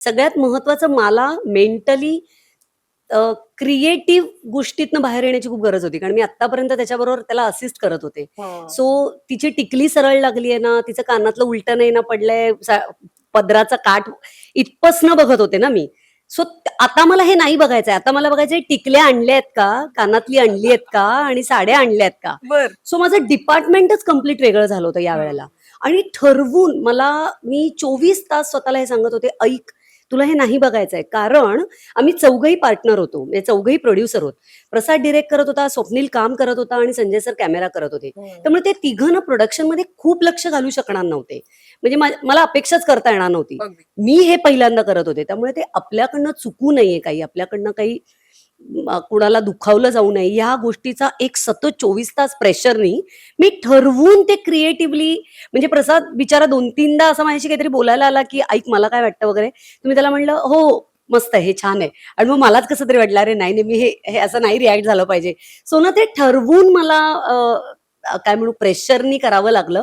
सगळ्यात महत्वाचं मला मेंटली क्रिएटिव्ह गोष्टीतनं बाहेर येण्याची खूप गरज होती, कारण मी आतापर्यंत त्याच्याबरोबर त्याला असिस्ट करत होते. सो तिची टिकली सरळ लागली आहे ना, तिचं कानातलं उलटं नाही ना पडलंय, पदराचा काठ इथपासनं बघत होते ना मी. सो आता मला हे नाही बघायचंय. आता मला बघायचंय टिकल्या आणल्या आहेत का, कानातली आणली आहेत का आणि साड्या आणल्या आहेत का. बर सो माझं डिपार्टमेंटच कम्प्लीट वेगळं झालं होतं यावेळेला. आणि ठरवून मी 24 तास स्वतःला हे सांगत होते, ऐक तुला हे नाही बघायचंय, कारण आम्ही चौघही पार्टनर होतो, म्हणजे चौघही प्रोड्युसर होत. प्रसाद डिरेक्ट करत होता, स्वप्नील काम करत होता आणि संजय सर कॅमेरा करत होते. त्यामुळे ते तिघं प्रोडक्शन मध्ये खूप लक्ष घालू शकणार नव्हते. म्हणजे मला अपेक्षाच करता येणार नव्हती. मी हे पहिल्यांदा करत होते, त्यामुळे ते आपल्याकडनं चुकू नये, काही आपल्याकडनं काही कुणाला दुखावलं जाऊ नये, ह्या गोष्टीचा एक सतत 24 तास प्रेशरनी मी ठरवून ते क्रिएटिव्हली. म्हणजे प्रसाद बिचारा 2-3दा असं माझ्याशी काहीतरी बोलायला आला की ऐक मला काय वाटतं वगैरे, तुम्ही त्याला म्हणलं हो मस्त आहे, हे छान आहे, आणि मग मलाच कसं तरी वाटलं अरे नाही मी हे असं नाही रिॲक्ट झालं पाहिजे. सो ना ते ठरवून मला काय म्हणू प्रेशरनी करावं लागलं.